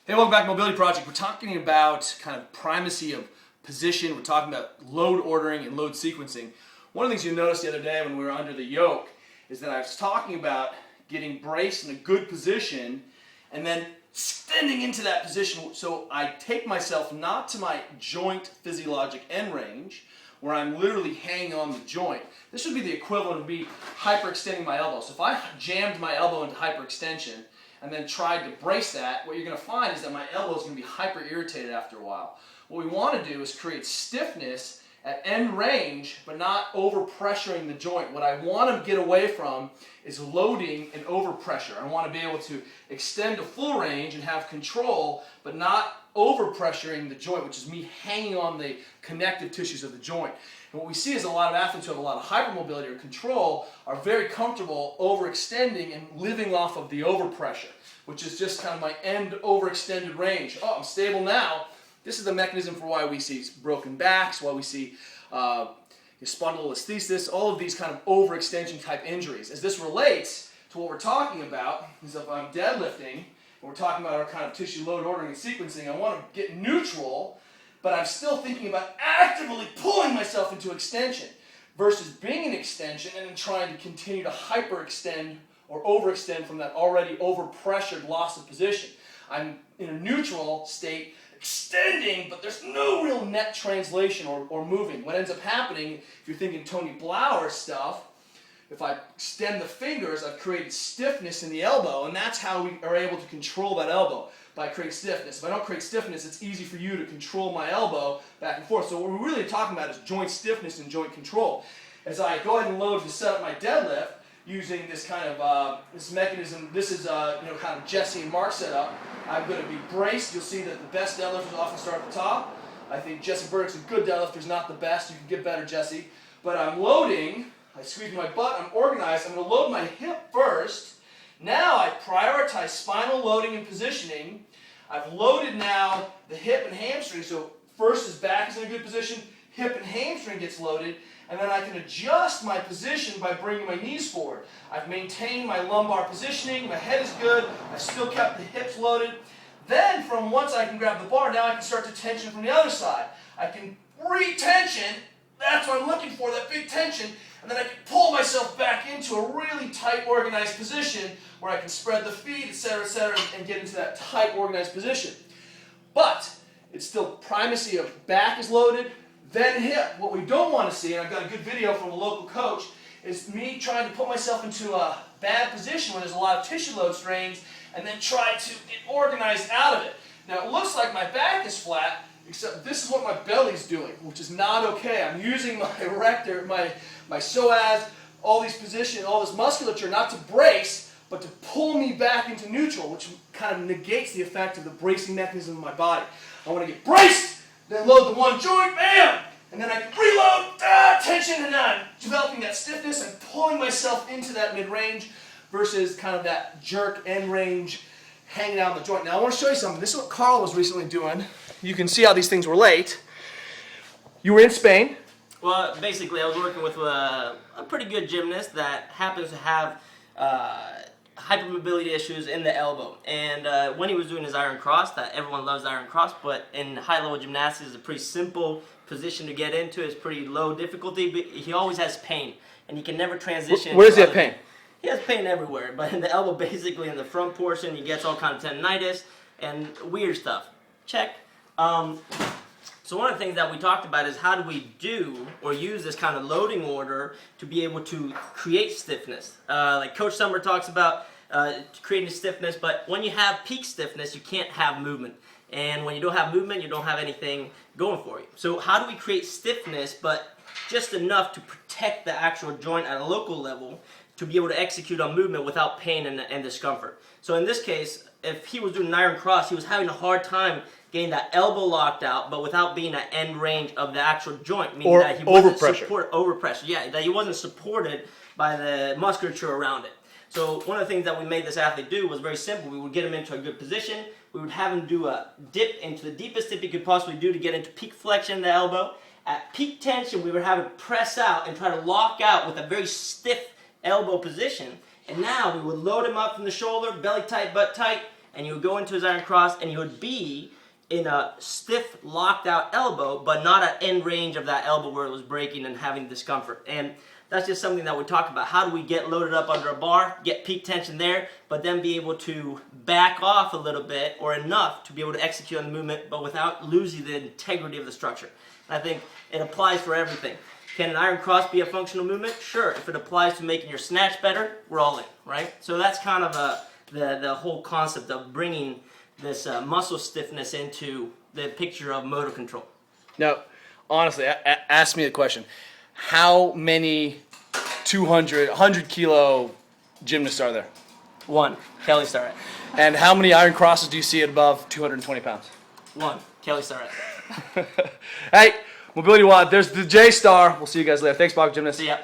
Hey, welcome back to Mobility Project. We're talking about kind of primacy of position. We're talking about load ordering and load sequencing. One of the things you noticed the other day when we were under the yoke is that I was talking about getting braced in a good position and then extending into that position so I take myself not to my joint physiologic end range where I'm literally hanging on the joint. This would be the equivalent of me hyperextending my elbow. So if I jammed my elbow into hyperextension and then tried to brace that, what you're going to find is that my elbow is going to be hyper irritated after a while. What we want to do is create stiffness at end range, but not over pressuring the joint. What I want to get away from is loading and over pressure. I want to be able to extend to full range and have control, but not over pressuring the joint, which is me hanging on the connective tissues of the joint. And what we see is a lot of athletes who have a lot of hypermobility or control are very comfortable overextending and living off of the overpressure, which is just kind of my end overextended range. Oh, I'm stable now. This is the mechanism for why we see broken backs, why we see spondylolisthesis, all of these kind of overextension type injuries. As this relates to what we're talking about, is if I'm deadlifting, and we're talking about our kind of tissue load ordering and sequencing, I want to get neutral, but I'm still thinking about actively pulling myself into extension versus being in extension and then trying to continue to hyperextend or overextend from that already overpressured loss of position. I'm in a neutral state, extending, but there's no real net translation or moving. What ends up happening, if you're thinking Tony Blauer stuff, if I extend the fingers, I've created stiffness in the elbow, and that's how we are able to control that elbow, by creating stiffness. If I don't create stiffness, it's easy for you to control my elbow back and forth. So what we're really talking about is joint stiffness and joint control. As I go ahead and load to set up my deadlift, using this kind of this mechanism, this is kind of Jesse and Mark setup. I'm going to be braced. You'll see that the best deadlifters often start at the top. I think Jesse Burdick's a good deadlifter, not the best. You can get better, Jesse. But I'm loading. I squeeze my butt. I'm organized. I'm going to load my hip first. Now I prioritize spinal loading and positioning. I've loaded now the hip and hamstring. So first his back is in a good position. Hip and hamstring gets loaded. And then I can adjust my position by bringing my knees forward. I've maintained my lumbar positioning, my head is good, I've still kept the hips loaded. Then from once I can grab the bar, now I can start to tension from the other side. I can re-tension, that's what I'm looking for, that big tension, and then I can pull myself back into a really tight organized position where I can spread the feet, etc., and get into that tight organized position. But it's still primacy of back is loaded, then hip. What we don't want to see, and I've got a good video from a local coach, is me trying to put myself into a bad position where there's a lot of tissue load strains and then try to get organized out of it. Now it looks like my back is flat, except this is what my belly's doing, which is not okay. I'm using my erector, my psoas, all these positions, all this musculature, not to brace, but to pull me back into neutral, which kind of negates the effect of the bracing mechanism of my body. I want to get braced, then load the one joint, bam! And then I can reload, tension, and I'm developing that stiffness and pulling myself into that mid-range versus kind of that jerk end range hanging out on the joint. Now I want to show you something. This is what Carl was recently doing. You can see how these things relate. You were in Spain. Well, basically I was working with a pretty good gymnast that happens to have hypermobility issues in the elbow, and when he was doing his iron cross, that everyone loves iron cross, but in high-level gymnastics it's a pretty simple position to get into. It's pretty low difficulty, but he always has pain, and he can never transition. Where does he have pain? He has pain everywhere, but in the elbow, basically in the front portion, he gets all kinds of tendinitis and weird stuff. Check. So one of the things that we talked about is how do we do or use this kind of loading order to be able to create stiffness. Like Coach Summer talks about creating stiffness, but when you have peak stiffness, you can't have movement. And when you don't have movement, you don't have anything going for you. So how do we create stiffness, but just enough to protect the actual joint at a local level to be able to execute on movement without pain and discomfort? So in this case, if he was doing an iron cross, he was having a hard time getting that elbow locked out, but without being at end range of the actual joint, meaning or that he wasn't overpressure. Yeah, that he wasn't supported by the musculature around it. So one of the things that we made this athlete do was very simple. We would get him into a good position. We would have him do a dip into the deepest dip he could possibly do to get into peak flexion in the elbow. At peak tension, we would have him press out and try to lock out with a very stiff elbow position. And now we would load him up from the shoulder, belly tight, butt tight, and you would go into his iron cross, and you would be in a stiff, locked out elbow, but not at end range of that elbow where it was breaking and having discomfort. And that's just something that we talk about. How do we get loaded up under a bar, get peak tension there, but then be able to back off a little bit or enough to be able to execute on the movement, but without losing the integrity of the structure. And I think it applies for everything. Can an iron cross be a functional movement? Sure. If it applies to making your snatch better, we're all in, right? So that's kind of the whole concept of bringing this muscle stiffness into the picture of motor control. Now, honestly, ask me a question. How many 100 kilo gymnasts are there? One, Kelly Starrett. And how many iron crosses do you see at above 220 pounds? One, Kelly Starrett. Hey, MobilityWOD, there's the J-Star. We'll see you guys later. Thanks, Bob Gymnast. See ya.